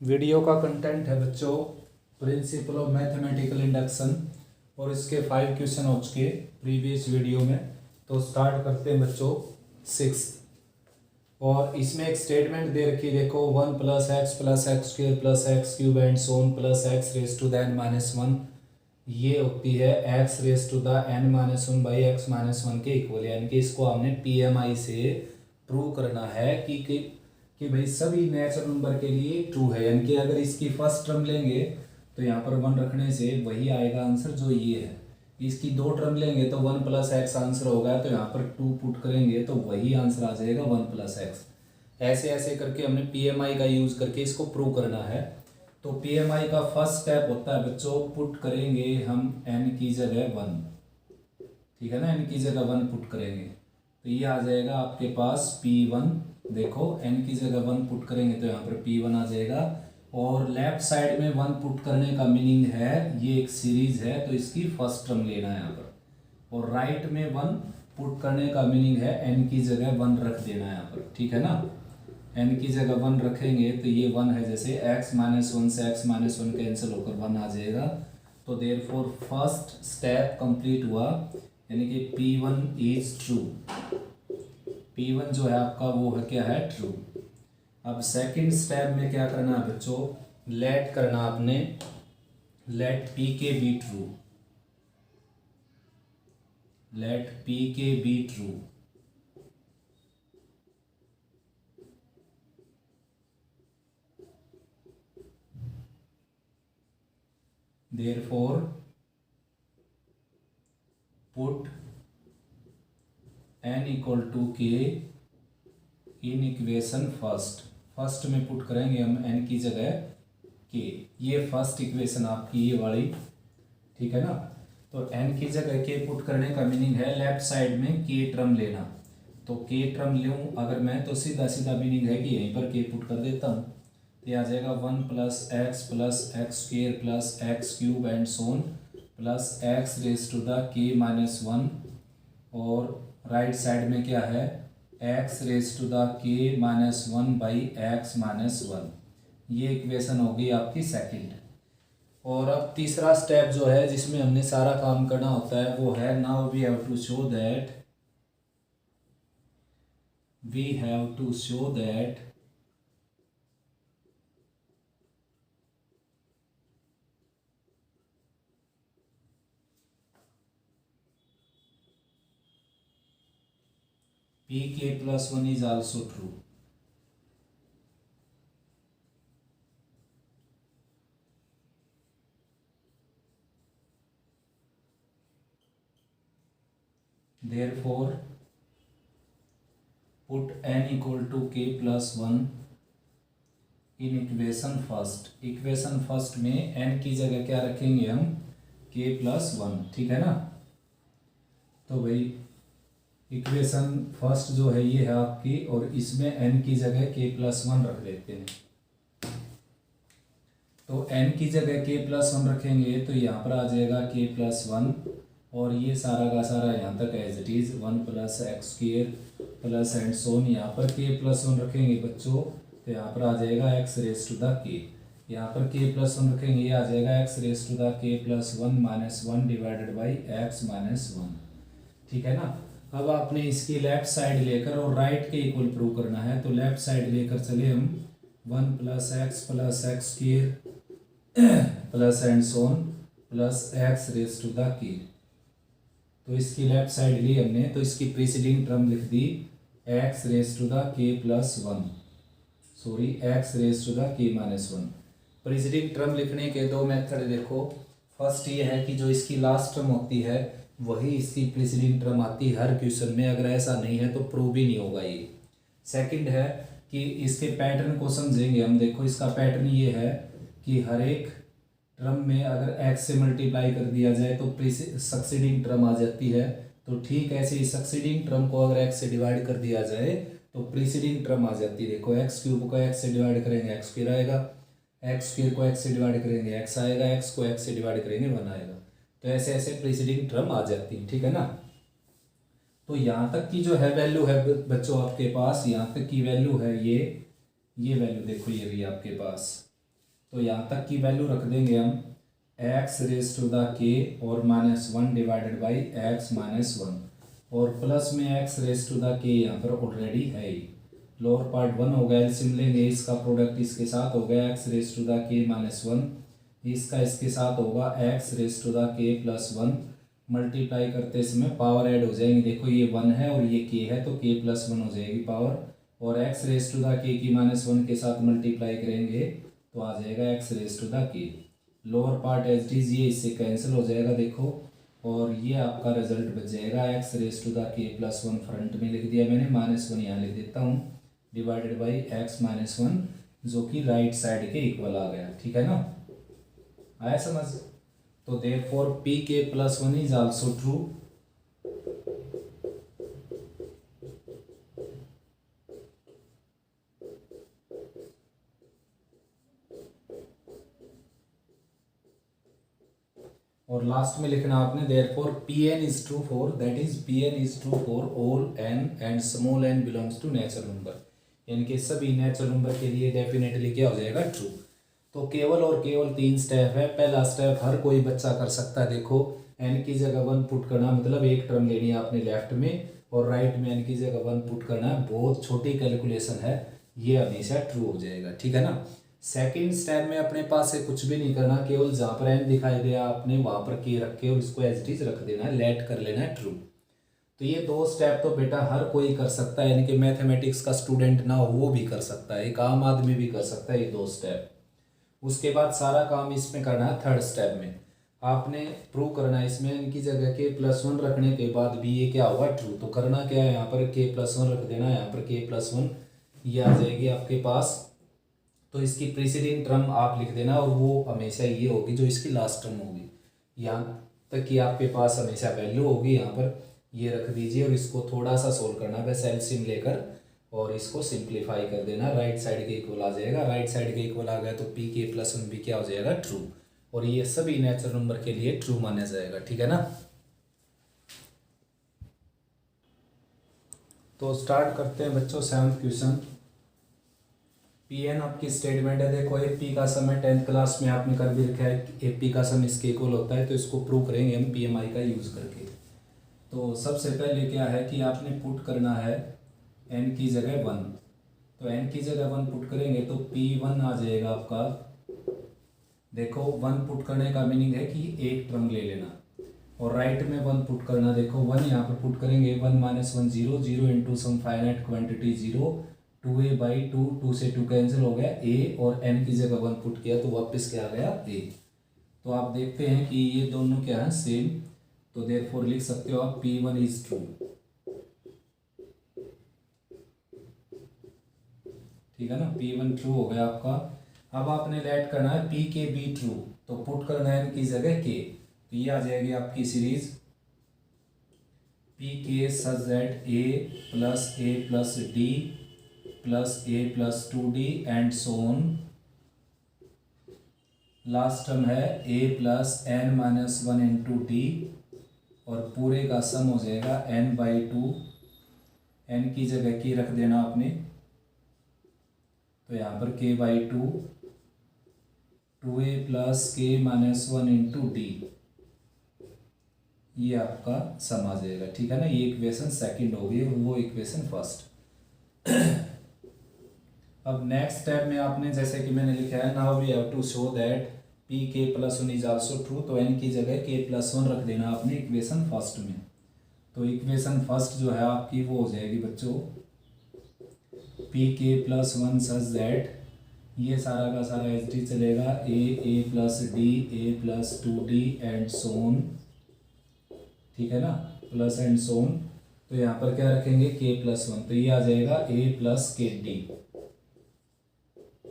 Video का content है बच्चों प्रिंसिपल ऑफ मैथमेटिकल इंडक्शन और इसके 5 क्वेश्चन हो चुके प्रीवियस वीडियो में। तो स्टार्ट करते हैं बच्चों 6। और इसमें एक स्टेटमेंट दे रखी है, देखो 1 + x square plus x cube and so on plus x raise to the n-1 ये होती है x raise to the n-1 by x-1 के इक्वल। यानी कि इसको हमने PMI से प्रूव करना है कि भाई सभी नेचुरल नंबर के लिए ट्रू है। यानी कि अगर इसकी फर्स्ट टर्म लेंगे तो यहाँ पर 1 रखने से वही आएगा आंसर जो ये है। इसकी 2 टर्म लेंगे तो 1 + x आंसर होगा, तो यहाँ पर 2 पुट करेंगे तो वही आंसर आ जाएगा 1 + x। ऐसे ऐसे करके हमने PMI का यूज़ करके इसको प्रूव करना है। तो PMI का फर्स्ट स्टेप होता है बच्चों, पुट करेंगे हम n की जगह 1, ठीक है ना, n की जगह 1 पुट करेंगे तो ये आ जाएगा आपके पास P1। देखो n की जगह 1 पुट करेंगे तो यहाँ पर P1 आ जाएगा। और लेफ्ट साइड में 1 पुट करने का मीनिंग है ये एक सीरीज है तो इसकी फर्स्ट टर्म लेना है यहाँ पर। और राइट में 1 पुट करने का मीनिंग है n की जगह 1 रख देना है यहाँ पर, ठीक है ना। n की जगह 1 रखेंगे तो ये 1 है, जैसे x-1 से x-1 कैंसिल होकर 1 आ जाएगा। तो देयरफॉर फर्स्ट स्टेप कंप्लीट हुआ, यानी कि P1 इज ट्रू। P1 जो है आपका वो है क्या है, ट्रू। अब सेकंड स्टेप में क्या करना है बच्चों, लेट करना आपने, let Pk be true, let Pk be true. Therefore put n equal to k in equation first में पुट करेंगे हम n की जगह k। ये फर्स्ट इक्वेशन आपकी ये वाली, ठीक है ना। तो n की जगह k पुट करने का मीनिंग है लेफ्ट साइड में k टर्म लेना। तो k टर्म लूँ अगर मैं तो सीधा सीधा मीनिंग है कि यहीं पर k पुट कर देता हूँ तो ये आ जाएगा 1 + x square plus x cube and so on plus x raise to the k-1। और राइट साइड में क्या है, x raise to the k-1 by x-1। ये इक्वेशन होगी आपकी सेकंड। और अब तीसरा स्टेप जो है जिसमें हमने सारा काम करना होता है वो है, now we have to show that Pk + 1 is also true। Therefore put n equal to k + 1 in equation first में n की जगह क्या रखेंगे हम, k + 1, ठीक है ना। तो भाई इक्वेशन फर्स्ट जो है ये है आपकी, और इसमें n की जगह k + 1 रख देते हैं। तो n की जगह k + 1 रखेंगे तो यहाँ पर आ जाएगा k + 1, और ये सारा का सारा यहाँ तक as it is 1 + x square plus and so on. यहाँ पर k + 1 रखेंगे बच्चों तो यहाँ पर आ जाएगा x raise to the k। यहाँ पर k + 1 रखेंगे ये आ जाएगा x raise to the k + 1 - 1 divided by x-1, ठीक है ना। अब आपने इसकी लेफ्ट साइड लेकर और राइट के इक्वल प्रूव करना है। तो लेफ्ट साइड लेकर चले हम 1 + x plus x square plus and so on plus x raise to the k। तो इसकी लेफ्ट साइड ली हमने तो इसकी प्रीसीडिंग टर्म लिख दी x raise to the k + 1, sorry x raise to the k-1। Preceding term लिखने के दो मेथड देखो। फर्स्ट ये है कि जो इसकी लास्ट टर्म होती है वही इसकी प्रीसीडिंग टर्म आती है हर क्वेश्चन में, अगर ऐसा नहीं है तो प्रूव भी नहीं होगा ये। सेकंड है कि इसके पैटर्न को समझेंगे हम। देखो इसका पैटर्न ये है कि हर एक टर्म में अगर x से मल्टीप्लाई कर दिया जाए तो सक्सीडिंग टर्म आ जाती है। तो ठीक ऐसे ही सक्सीडिंग टर्म को अगर x से डिवाइड कर दिया जाए तो प्रीसीडिंग टर्म आ जाती है। देखो x³ को x से डिवाइड करेंगे x² आएगा, x² को x से डिवाइड करेंगे x आएगा, x को x से डिवाइड करेंगे 1 आएगा। तो ऐसे ऐसे प्रीसीडिंग टर्म आ जाती है, ठीक है ना। तो यहाँ तक की जो है वैल्यू है बच्चों आपके पास, यहाँ तक की वैल्यू है ये वैल्यू देखो ये भी आपके पास तो यहाँ तक की वैल्यू रख देंगे हम एक्स रेज टू द के और -1 डिवाइडेड बाई एक्स -1 और प्लस में एक्स रेज टू द के यहाँ पर ऑलरेडी है ही। लोअर पार्ट 1 हो गया, एलसीएम लेंगे, इसका प्रोडक्ट इसके साथ हो गया एक्स रेज टू द के -1, इसका इसके साथ होगा एक्स रेज टू द के +1। मल्टीप्लाई करते समय पावर ऐड हो जाएंगे, देखो ये 1 है और ये के है तो के +1 हो जाएगी पावर, और एक्स रेज टू द के की -1 के साथ मल्टीप्लाई करेंगे तो आ जाएगा x raise to the k. Lower part as it is, ये इससे कैंसिल हो जाएगा देखो, और ये आपका रिजल्ट बच जाएगा एक्स रेज टू द के +1 फ्रंट में लिख दिया मैंने, -1 यहाँ लिख देता हूँ डिवाइडेड बाई एक्स -1 जो कि राइट साइड के इक्वल आ गया। ठीक है ना, आया समझ। तो therefore P k +1 is also true. और लास्ट में लिखना आपने therefore P n is true for, that is P n is true for all n and small n belongs to natural number, यानी कि सभी नेचुरल नंबर के लिए definitely क्या हो जाएगा, ट्रू। तो केवल और केवल 3 स्टेप है। पहला स्टेप हर कोई बच्चा कर सकता है, देखो एन की जगह 1 पुट करना, मतलब एक टर्म लेनी है आपने लेफ्ट में और राइट में एन की जगह 1 पुट करना है, बहुत छोटी कैलकुलेशन है, ये हमेशा ट्रू हो जाएगा। ठीक है ना। सेकंड स्टेप में अपने पास से कुछ भी नहीं करना, केवल जहाँ पर एन दिखाई दिया आपने वहाँ पर के रख के और इसको एज इट इज रख देना है, लेट कर लेना है ट्रू। तो ये 2 स्टेप तो बेटा हर कोई कर सकता है, यानी कि मैथमेटिक्स का स्टूडेंट ना हो वो भी कर सकता है, एक आम आदमी भी कर सकता है ये 2 स्टेप। उसके बाद सारा काम इसमें करना है थर्ड स्टेप में, आपने प्रूव करना है इसमें इनकी जगह के +1 रखने के बाद भी ये क्या होगा, ट्रू। तो करना क्या है, यहाँ पर के +1 रख देना, यहाँ पर के +1 ये आ जाएगी आपके पास, तो इसकी प्रीसीडिंग टर्म आप लिख देना और वो हमेशा ये होगी जो इसकी लास्ट टर्म होगी, यहाँ तक कि आपके पास हमेशा वैल्यू होगी, यहाँ पर ये रख दीजिए और इसको थोड़ा सा सोल्व करना बस एलसीएम लेकर और इसको सिंप्लीफाई कर देना, राइट साइड के इक्वल आ जाएगा। राइट साइड के इक्वल आ गया तो पी के +1 भी क्या हो जाएगा, ट्रू, और ये सभी नेचुरल नंबर के लिए ट्रू माना जाएगा। ठीक है ना। तो स्टार्ट करते हैं बच्चों 7th क्वेश्चन। पी एन आपकी स्टेटमेंट है, देखो एपी का सम है, 10th क्लास में आपने कर भी रखा है, एपी का सम इसके इक्वल होता है, तो इसको प्रूव करेंगे हम पीएमआई का यूज करके। तो सबसे पहले क्या है कि आपने पुट करना है एन की जगह 1, तो एन की जगह 1 पुट करेंगे तो P1 आ जाएगा आपका, देखो 1 पुट करने का मीनिंग है कि एक टर्म ले लेना, और राइट में 1 पुट करना, देखो 1 यहाँ पर पुट करेंगे, 1 - 1 0 0 into sum finite quantity 0, 2a/2, 2 से 2 कैंसिल हो गया a, और n की जगह 1 पुट किया तो वापस क्या आ गया a। तो आप देखते हैं कि ये दोनों क्या है, सेम, तो देयरफॉर लिख सकते हो आप P1 इज ट्रू। ठीक है ना, P1 ट्रू हो गया आपका। अब आपने लेट करना है P के बी ट्रू, तो पुट करना है इनकी जगह K, तो ये आ जाएगी आपकी सीरीज P के such that A + D + A + 2D and so on. Last term है A + n - 1 इंटू D, और पूरे का सम हो जाएगा n/2, n की जगह k रख देना आपने, तो यहाँ पर k/2, 2a + k - 1 into D, ये आपका सम आ जाएगा। ठीक है ना, ये इक्वेशन सेकंड होगी और वो इक्वेशन फर्स्ट। अब नेक्स्ट स्टेप में आपने जैसे कि मैंने लिखा है, now we have to show that P k +1 is also true, तो एन की जगह के +1 रख देना आपने इक्वेशन फर्स्ट में। तो इक्वेशन फर्स्ट जो है आपकी वो हो जाएगी बच्चों पी के +1 सच दैट, ये सारा का सारा एच डी चलेगा, a + d, a + 2d and so on. ठीक है ना, प्लस एंड सो ऑन। तो यहाँ पर क्या रखेंगे k +1, तो ये आ जाएगा a + kd,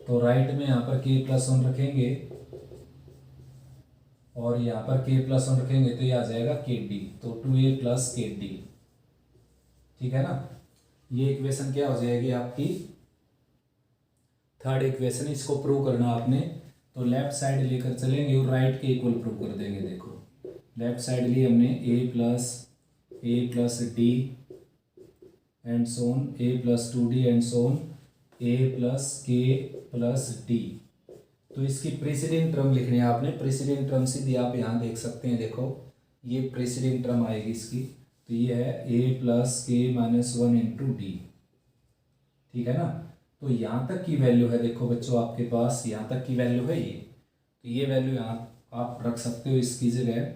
तो राइट में यहाँ पर k +1 रखेंगे और यहाँ पर k +1 रखेंगे तो ये आ जाएगा kd, तो 2a + kd। ठीक है ना, ये इक्वेशन क्या हो जाएगी आपकी थर्ड इक्वेशन। इसको प्रूव करना आपने, तो लेफ्ट साइड लेकर चलेंगे और राइट के इक्वल प्रूव कर देंगे। देखो लेफ्ट साइड ली हमने a + d and so on, a + 2d and so on, a + k + d, तो इसकी प्रीसीडिंग टर्म लिखनी है आपने। प्रीसीडिंग टर्म सीधी आप यहाँ देख सकते हैं, देखो ये प्रीसीडिंग टर्म आएगी इसकी, तो ये है a प्लस के माइनस वन इंटू डी, ठीक है ना। तो यहाँ तक की वैल्यू है, देखो बच्चों आपके पास यहाँ तक की वैल्यू है ये, तो ये वैल्यू यहाँ आप रख सकते हो इसकी जगह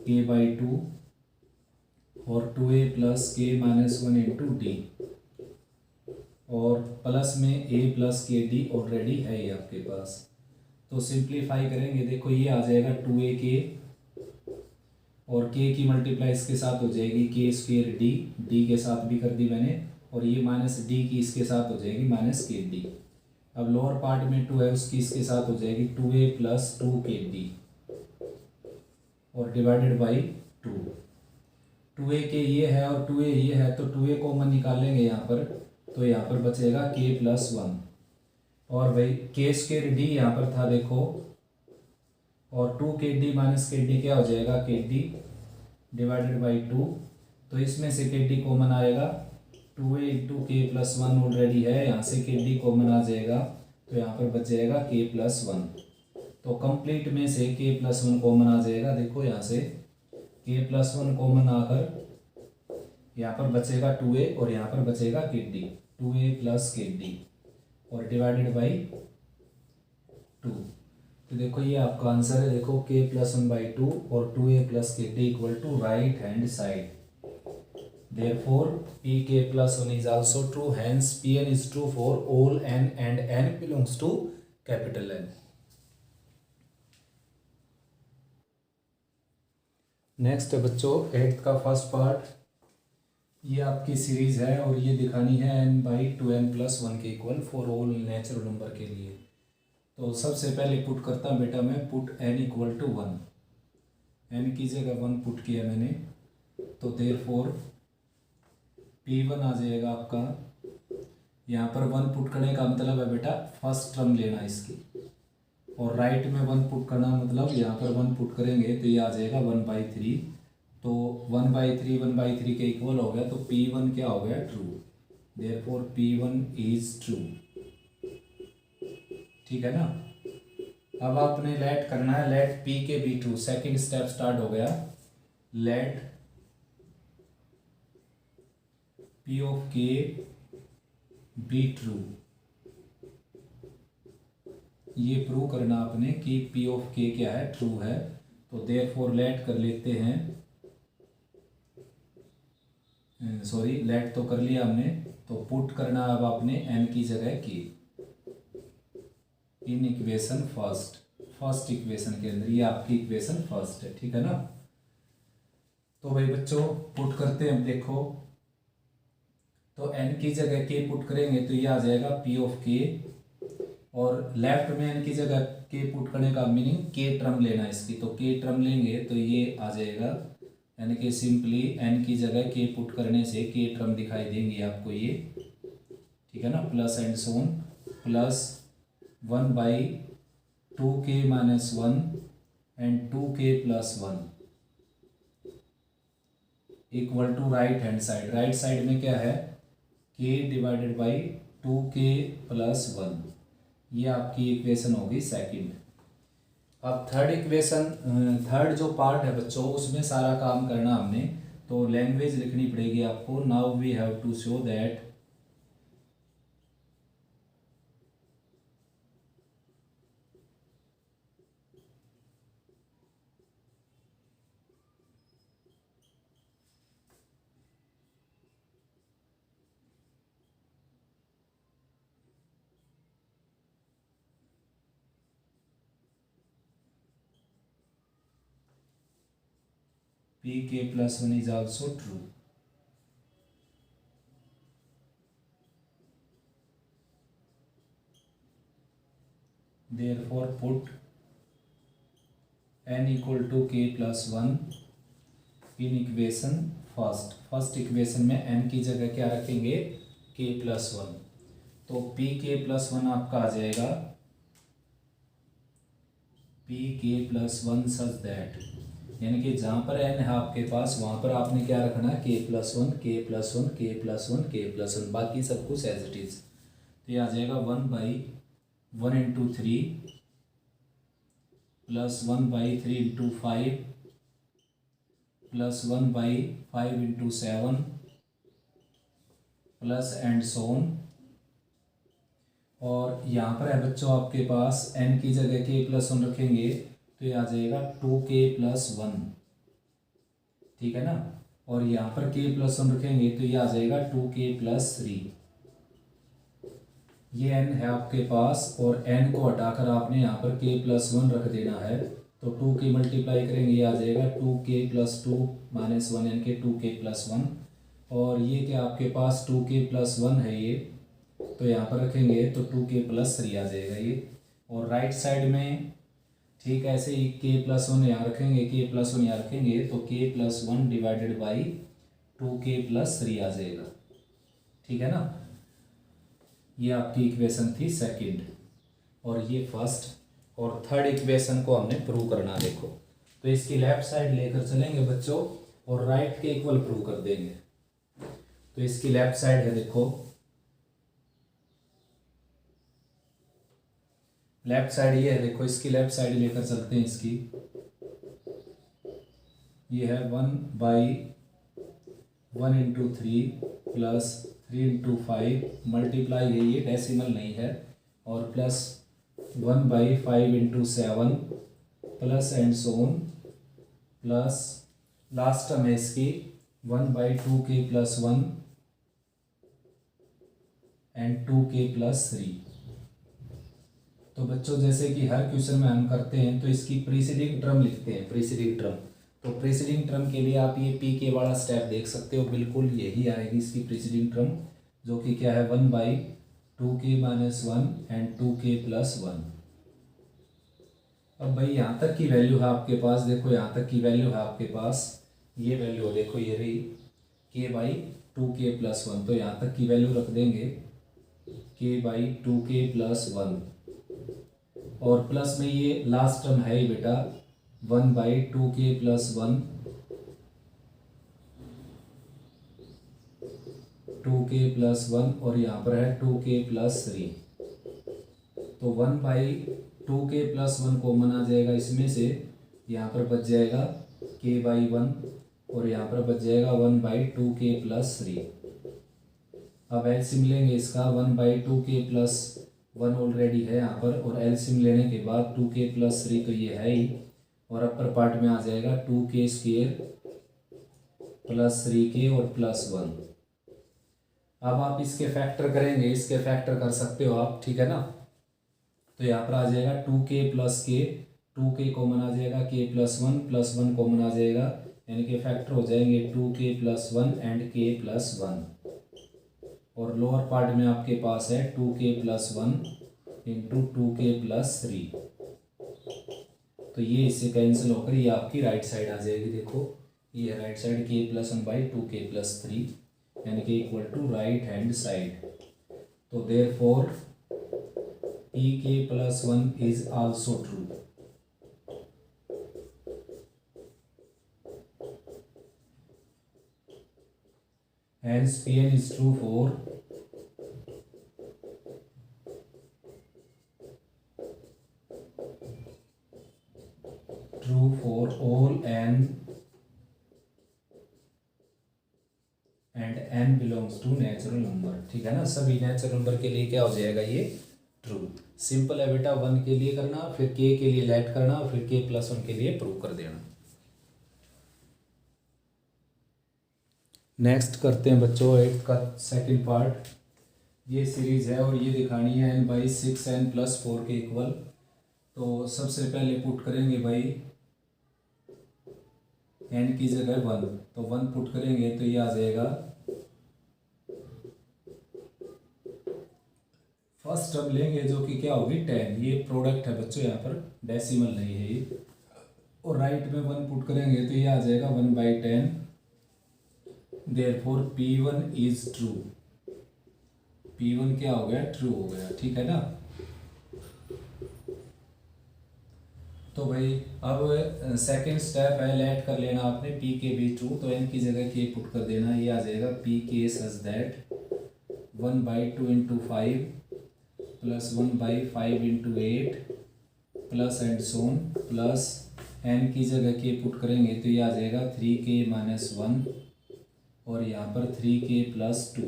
k/2 और 2a प्लस के माइनस वन इंटू डी, और प्लस में a प्लस के डी ऑलरेडी है ये आपके पास। तो सिंप्लीफाई करेंगे, देखो ये आ जाएगा 2ak और k की मल्टीप्लाई इसके साथ हो जाएगी k² डी के साथ भी कर दी मैंने, और ये माइनस डी की इसके साथ हो जाएगी माइनस kd। अब लोअर पार्ट में 2 है उसकी इसके साथ हो जाएगी 2a प्लस 2kd और डिवाइडेड बाई 2a के ये है और 2a ये है, तो 2a कॉमन निकालेंगे यहाँ पर, तो यहाँ पर बचेगा k प्लस 1, और भाई k² d यहाँ पर था देखो, और 2kd माइनस kd क्या हो जाएगा kd डिवाइडेड बाई 2, तो इसमें से kd कॉमन आएगा, 2a इंटू के प्लस 1 ऑलरेडी है, यहाँ से kd कॉमन आ जाएगा, तो यहाँ पर बच जाएगा k प्लस 1। तो कंप्लीट में से k प्लस 1 कॉमन आ जाएगा, देखो यहाँ से k प्लस 1 कॉमन आकर यहाँ पर बचेगा 2a और यहाँ पर बचेगा kd, 2a प्लस kd और डिवाइडेड बाई 2। तो देखो ये आपका आंसर है, देखो k प्लस 1/2 और 2a plus kd equal to right hand side. Therefore pk plus 1 is also true, hence pn is true for all n and n belongs to capital N। Next है बच्चों 8th का first part, ये आपकी series है और ये दिखानी है n/2n+1 के equal for all natural number के लिए। तो सबसे पहले पुट करता हूँ बेटा मैं, put n equal to 1, n की जगह 1 पुट किया मैंने, तो देयरफॉर P1 आ जाएगा आपका, यहाँ पर 1 पुट करने का मतलब है बेटा फर्स्ट टर्म लेना इसकी, और राइट में 1 पुट करना मतलब यहाँ पर 1 पुट करेंगे तो ये आ जाएगा 1/3, तो 1/3 के इक्वल हो गया, तो P1 क्या हो गया true, therefore P1 is true, ठीक है ना। अब आपने लेट करना है, let P k be true, second step start हो गया, let P of K be true, ये प्रूव करना आपने कि P ऑफ K क्या है ट्रू है, तो देयरफॉर लेट कर लेते हैं, सॉरी लेट तो कर लिया हमने, तो पुट करना अब आपने n की जगह K इन इक्वेशन फर्स्ट इक्वेशन के अंदर, ये आपकी इक्वेशन फर्स्ट है, ठीक है ना। तो भाई बच्चों पुट करते हैं, देखो तो n की जगह k पुट करेंगे तो ये आ जाएगा P ऑफ K, और लेफ्ट में n की जगह k पुट करने का मीनिंग k टर्म लेना इसकी, तो k टर्म लेंगे तो ये आ जाएगा, यानी कि सिंपली n की जगह k पुट करने से k टर्म दिखाई देंगे आपको ये, ठीक है ना, plus and so on plus 1/2k minus 1 and 2k plus 1 equal to right hand side, right side में क्या है k divided by 2k plus 1, ये आपकी इक्वेशन होगी सेकंड। अब थर्ड इक्वेशन, थर्ड जो पार्ट है बच्चों उसमें सारा काम करना हमने, तो लैंग्वेज लिखनी पड़ेगी आपको, now we have to show that pk plus 1 is also true, therefore put n equal to k plus 1 in equation first equation में n की जगह क्या रखेंगे k plus 1, तो pk plus 1 आपका आ जाएगा pk plus 1 सच दैट, यानी कि जहाँ पर n है आपके पास वहाँ पर आपने क्या रखना है k plus 1 k plus 1 k plus 1 k plus 1, बाकी सब कुछ एज इट इज, तो ये आ जाएगा 1/1 into 3 plus 1/3 × 5 plus 1/5 × 7 plus and so on. और यहाँ पर है बच्चों आपके पास n की जगह k+1 रखेंगे तो ये आ जाएगा 2k+1, ठीक है ना। और यहाँ पर k+1 रखेंगे तो ये आ जाएगा 2k+3। ये n है आपके पास और n को हटाकर आपने यहाँ पर k+1 रख देना है। तो 2 की मल्टीप्लाई करेंगे ये आ जाएगा 2k+2 माइनस 1n के 2k+1। और ये क्या आपके पास 2k+1 है ये, तो यहाँ पर रखेंगे तो 2k+3 आ जाएगा ये। और राइट साइड में ठीक ऐसे ही k+1 यहाँ रखेंगे, k+1 यहाँ रखेंगे तो k+1 डिवाइडेड बाई 2k+3 आ जाएगा, ठीक है ना। ये आपकी इक्वेशन थी सेकंड और ये फर्स्ट। और थर्ड इक्वेशन को हमने प्रूव करना, देखो तो इसकी लेफ्ट साइड लेकर चलेंगे बच्चों और राइट के इक्वल प्रूव कर देंगे। तो इसकी लेफ्ट साइड है, देखो लेफ्ट साइड ये है, देखो इसकी लेफ्ट साइड लेकर चलते हैं इसकी। ये है 1/1 × 3 प्लस 3 × 5 मल्टीप्लाई है, ये डेसिमल नहीं है, और plus 1/5 × 7 plus and so on, plus last term है इसकी 1/2k+1 एंड 2k+3। तो बच्चों जैसे कि हर क्वेश्चन में हम करते हैं तो इसकी प्रीसीडिंग टर्म लिखते हैं, प्रीसीडिंग टर्म। तो प्रीसीडिंग टर्म के लिए आप ये पी वाला स्टेप देख सकते हो, बिल्कुल यही आएगी इसकी प्रीसीडिंग टर्म, जो कि क्या है 1/2k-1 एंड 2k+1। अब भाई यहाँ तक की वैल्यू है आपके पास, देखो यहाँ तक की वैल्यू है आपके पास, ये वैल्यू देखो ये रही k/2k+1। तो यहाँ तक की वैल्यू रख देंगे k/2k+1 और प्लस में ये लास्ट टर्म है ही बेटा 1/2k+1 2k+1 और यहाँ पर है 2k+3। तो 1/2k+1 कॉमन आ जाएगा इसमें से, यहाँ पर बच जाएगा k/1 और यहाँ पर बच जाएगा 1/2k+3। अब एलसीएम लेंगे इसका, 1/2k+1 ऑलरेडी है यहाँ पर, और एलसीएम लेने के बाद 2k+3 तो ये है ही, और अपर पार्ट में आ जाएगा 2k² + 3k और +1। अब आप इसके फैक्टर करेंगे, इसके फैक्टर कर सकते हो आप, ठीक है ना। तो यहाँ पर आ जाएगा 2k + k, 2k कॉमन आ जाएगा, k+1 +1 कॉमन आ जाएगा, यानी कि फैक्टर हो जाएंगे 2k+1 एंड k+1। और लोअर पार्ट में आपके पास है 2k+1 × 2k+3। तो ये इससे कैंसिल होकर ये आपकी राइट साइड आ जाएगी, देखो ये है राइट साइड k+1/2k+3, यानी कि equal to right hand side. तो therefore pk+1 is also true. Hence Pn is true for all n and n belongs to natural number, ठीक है ना। सभी नेचुरल नंबर के लिए क्या हो जाएगा ये ट्रू। सिंपल है बेटा, 1 के लिए करना, फिर k के लिए लेट करना, फिर k+1 के लिए प्रूव कर देना। नेक्स्ट करते हैं बच्चों 8th का सेकंड पार्ट। ये सीरीज है और ये दिखानी है n/6n + 4 के इक्वल। तो सबसे पहले पुट करेंगे भाई n की जगह 1, तो 1 पुट करेंगे तो ये आ जाएगा फर्स्ट टर्म लेंगे जो कि क्या होगी 10। ये प्रोडक्ट है बच्चों, यहाँ पर डेसिमल नहीं है ये। और राइट में 1 पुट करेंगे तो ये आ जाएगा 1/10। Therefore P1 is true। P1 क्या हो गया, ट्रू हो गया, ठीक है ना। तो भाई अब सेकंड स्टेप है, लेट कर लेना आपने P के भी ट्रू, तो n की जगह k पुट कर देना, ये आ जाएगा Pk such that 1/2 × 5 + 1/5 × 8 plus and so on plus n की जगह के पुट करेंगे तो ये आ जाएगा 3k-1 और यहाँ पर 3k+2।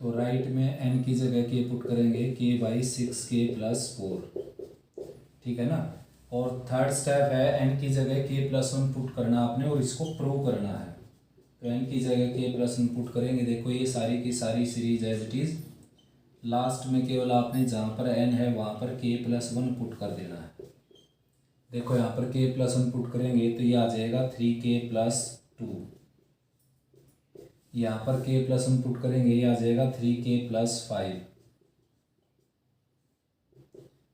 तो राइट में एन की जगह के पुट करेंगे k/6k+4, ठीक है ना। और थर्ड स्टेप है एन की जगह k+1 पुट करना आपने और इसको प्रूव करना है। तो एन की जगह k+1 पुट करेंगे, देखो ये सारी की सारी series as it is, last में केवल आपने जहाँ पर एन है वहाँ पर k+1 पुट कर देना है। देखो यहाँ पर k+1 पुट करेंगे तो ये आ जाएगा 3k+2, यहाँ पर k+1 पुट करेंगे ये आ जाएगा 3k+5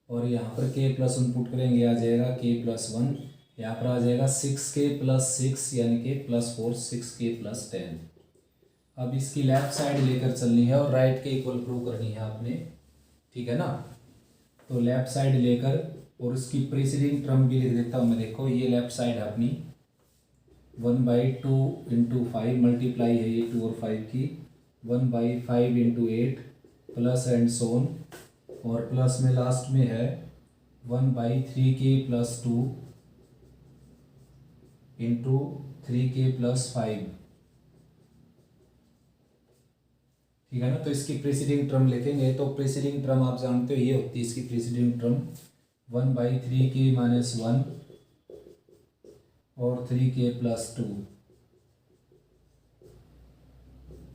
और यहाँ पर k+1 पुट करेंगे आ जाएगा k+1, यहाँ पर आ जाएगा 6k+6 यानी कि +4 6k+10। अब इसकी लेफ्ट साइड लेकर चलनी है और राइट के इक्वल प्रूव करनी है आपने, ठीक है ना। तो लेफ्ट साइड लेकर और उसकी प्रीसीडिंग टर्म भी लिख देता हूँ मैं। देखो ये लेफ्ट साइड है अपनी 1/2 × 5 मल्टीप्लाई है ये 2 और 5 की 1/5 × 8 प्लस एंड सोन और प्लस में लास्ट में है 1/3k+2 × 3k+5, ठीक है ना। तो इसकी प्रीसीडिंग टर्म लिखेंगे तो प्रीसीडिंग टर्म आप जानते हो ये होती है इसकी प्रीसीडिंग टर्म 1/3k-1 और 3k+2,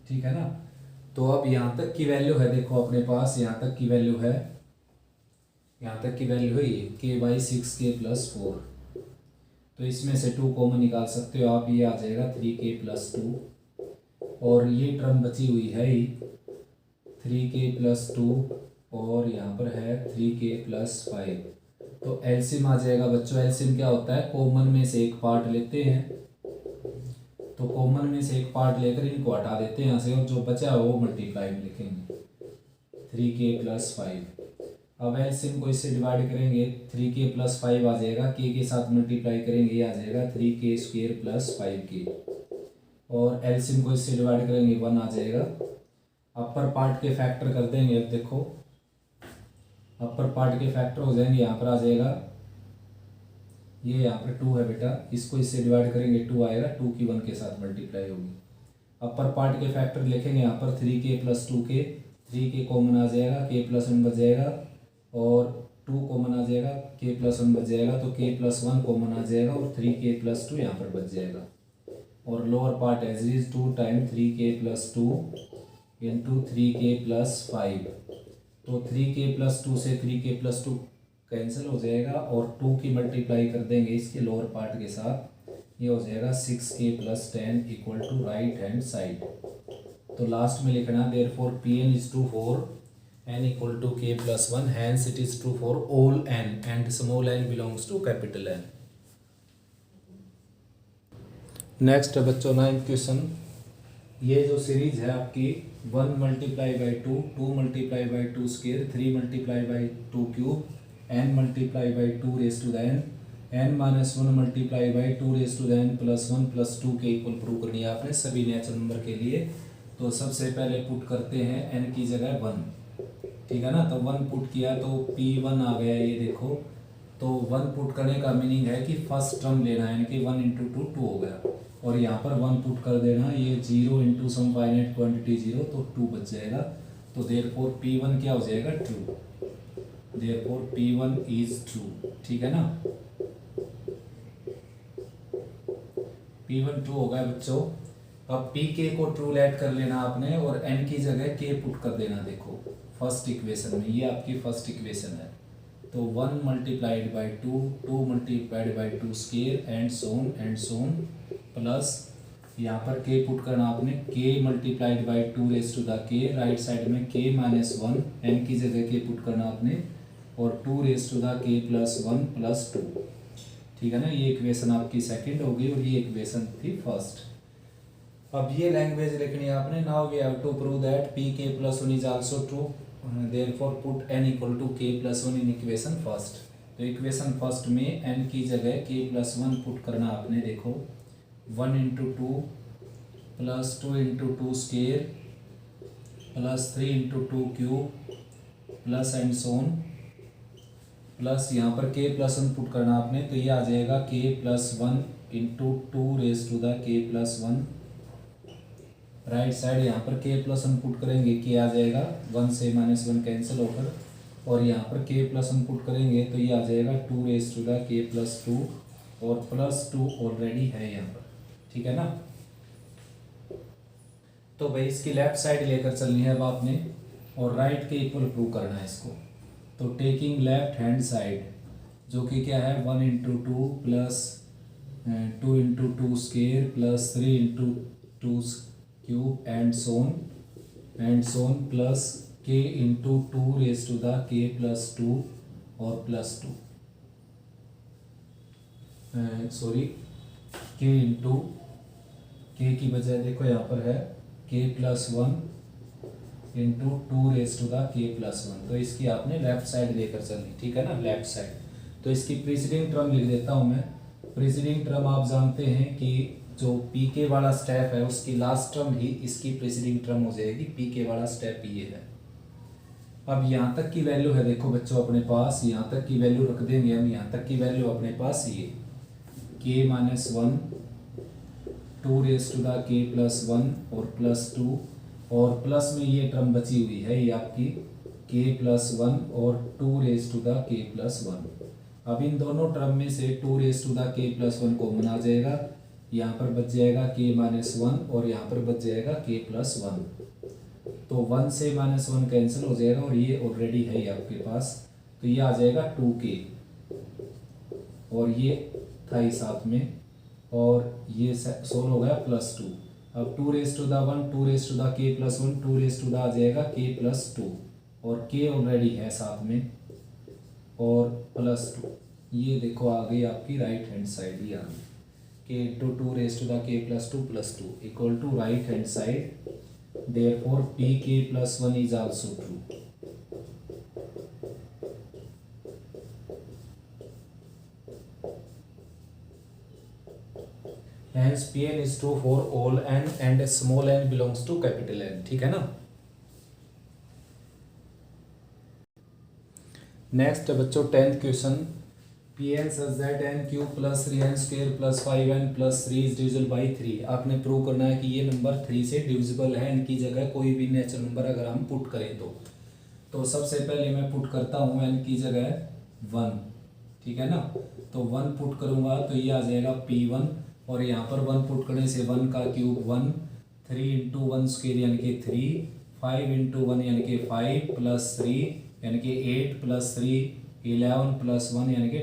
ठीक है ना। तो अब यहाँ तक की वैल्यू है, देखो अपने पास यहाँ तक की वैल्यू है, यहाँ तक की वैल्यू है ये k/6k+4। तो इसमें से 2 कॉमन निकाल सकते हो आप, ये आ जाएगा 3k+2 और ये टर्म बची हुई है 3k+2 और यहाँ पर है 3k+5। तो एलसीएम आ जाएगा बच्चों। एलसीएम क्या होता है, कॉमन में से एक पार्ट लेते हैं, तो कॉमन में से एक पार्ट लेकर इनको हटा देते हैं यहाँ से और जो बचा है वो मल्टीप्लाई में लिखेंगे 3k+5। अब एलसीएम को इससे डिवाइड करेंगे 3k+5 आ जाएगा, के साथ मल्टीप्लाई करेंगे ये आ जाएगा 3k² + 5k और एलसीएम को इससे डिवाइड करेंगे 1 आ जाएगा। अपर पार्ट के फैक्टर कर देंगे, अब देखो अपर पार्ट के फैक्टर हो जाएंगे, यहाँ पर आ जाएगा ये यहाँ पर 2 है बेटा, इसको इससे डिवाइड करेंगे 2 आएगा, 2 की 1 के साथ मल्टीप्लाई होगी। अपर पार्ट के फैक्टर लिखेंगे यहाँ पर 3k+2k, 3k कॉमन आ जाएगा, k+1 बच जाएगा और 2 कॉमन आ जाएगा, k+1 बच जाएगा, तो k+1 कॉमन आ जाएगा और 3k+2 यहाँ पर बच जाएगा। और lower part as is 2 time 3k+2 × 3k+5, तो 3k+2 से 3k+2 कैंसिल हो जाएगा और 2 की मल्टीप्लाई कर देंगे इसके लोअर पार्ट के साथ, ये हो जाएगा 6k+10 = राइट हैंड साइड। तो लास्ट में लिखना therefore Pn is true for n = k+1, hence it is true for all n and small n belongs to capital N। Next है बच्चों 9th क्वेश्चन। ये जो सीरीज है आपकी 1 × 2, 2 × 2 square, 3 × 2 cube, n × 2 raised to the n, n - 1 × 2 raised to the n +1 + 2 के equal prove करनी है आपने सभी नेचुरल नंबर के लिए। तो सबसे पहले पुट करते हैं n की जगह 1, ठीक है ना। तो 1 पुट किया तो P1 आ गया, ये देखो। तो 1 पुट करने का मीनिंग है कि फर्स्ट टर्म लेना है, यानी कि 1 × 2 2 हो गया और यहाँ पर 1 पुट कर देना, ये 0 × सम फाइनाइट क्वांटिटी 0, तो 2 बच जाएगा। तो देयरफॉर P1 क्या हो जाएगा, true. Therefore P1 is true, ठीक है ना। P1 ट्रू हो गया बच्चों। अब Pk को ट्रू लेट कर लेना आपने और n की जगह k पुट कर देना। देखो फर्स्ट इक्वेशन में, ये आपकी फर्स्ट इक्वेशन है। तो 1 × 2, 2 × 2 स्क्वायर एंड सोन प्लस यहाँ पर k पुट करना आपने, k × 2 raised to the k, right side में k - 1, n की जगह k पुट करना आपने और 2 raised to the k + 1 + 2, ठीक है ना। ये इक्वेशन आपकी सेकंड होगी और ये इक्वेशन थी फर्स्ट। अब ये लैंग्वेज लिखनी है आपने। Now we have to prove that Pk+1 is also true, therefore put n = k+1 in equation first. तो इक्वेशन फर्स्ट में n की जगह k+1 पुट करना आपने। देखो 1 × 2 + 2 × 2 square plus 3 × 2 cube plus and so on plus यहाँ पर के प्लस वन पुट करना आपने, तो ये आ जाएगा k plus one into two raise to the k plus one. Right side यहाँ पर के प्लस वन पुट करेंगे, के आ जाएगा, वन से माइनस वन कैंसिल होकर, और यहाँ पर के प्लस वन पुट करेंगे तो ये आ जाएगा to raise to the k plus two, और प्लस टू ऑलरेडी है यहाँ पर, ठीक है ना। तो भाई इसकी लेफ्ट साइड लेकर चलनी है अब आपने, और राइट के इक्वल प्रूव करना है इसको। तो टेकिंग लेफ्ट हैंड साइड, जो कि क्या है, one into two plus two into two square plus three into two cube and so on plus k into two raise to the k plus two और plus two, sorry k into k की बजाय देखो यहाँ पर है k plus one into two raise to the k plus one. तो इसकी आपने लेफ्ट साइड लेकर चलनी, ठीक है ना, लेफ्ट साइड। तो इसकी प्रीसीडिंग टर्म लिख देता हूँ मैं। प्रीसीडिंग टर्म आप जानते हैं कि जो पीके वाला स्टेप है उसकी लास्ट टर्म ही इसकी प्रीसीडिंग टर्म हो जाएगी, पीके वाला स्टेप ये है। अब यहाँ तक की वैल्यू है देखो बच्चों अपने पास, यहाँ तक की वैल्यू रख देंगे हम, यहाँ तक की वैल्यू अपने पास ये k minus one two raise to the k plus one और प्लस टू, और प्लस में ये टर्म बची हुई है ये आपकी के प्लस वन और two raise to the k plus one. अब इन दोनों टर्म में से two raise to the k plus one common आ जाएगा, यहाँ पर बच जाएगा के माइनस वन और यहाँ पर बच जाएगा के प्लस वन। तो वन से माइनस वन कैंसिल हो जाएगा और ये ऑलरेडी है ये आपके पास, तो ये आ जाएगा टू के, और ये था ही साथ में, और ये सोल्व हो गया प्लस टू। अब two raise to the one, two raise to the k plus one, two raise to the आ जाएगा के प्लस टू, और के ऑलरेडी है साथ में, और प्लस टू। ये देखो आ गई आपकी राइट हैंड साइड, ये आ गई k into two raise to the k plus two equal to right hand side, therefore P k plus one is also true. Hence Pn is true for all n and small n belongs to capital N, ठीक है ना। Next बच्चों 10th question, Pn such that n cube plus 3n square plus 5n plus 3 is divisible by 3। आपने prove करना है कि ये number 3 से डिविजिबल है, इनकी जगह कोई भी नेचुरल नंबर अगर हम पुट करें तो सबसे पहले मैं पुट करता हूँ n की जगह 1, ठीक है ना। तो 1 पुट करूँगा तो ये आ जाएगा P1, और यहाँ पर 1 पुट करने से 1 का क्यूब 1, 3 इंटू 1 स्क्वायर यानी कि 3, 5 इंटू 1 यानी कि 5 प्लस 3 यानी कि 8 प्लस 3 11 प्लस 1 यानी कि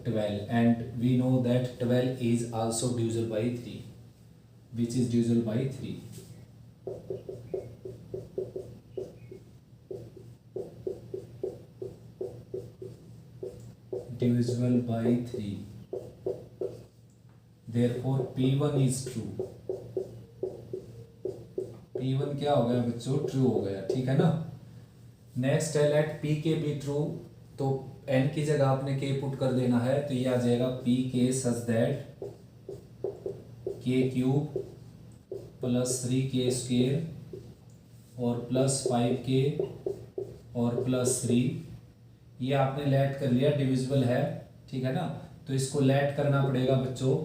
12 and we know that 12 is also divisible by 3 which is divisible by 3। Divisible by 3, therefore P1 is true। P1 क्या हो गया बच्चों, ट्रू हो गया, ठीक है ना। नेक्स्ट है लेट पी के बी ट्रू, तो n की जगह आपने k पुट कर देना है, तो ये आ जाएगा पी के सच दैट के क्यूब प्लस 3k स्क्वायर और प्लस 5k और प्लस 3, ये आपने लेट कर लिया, डिविजिबल है, ठीक है ना। तो इसको लेट करना पड़ेगा बच्चों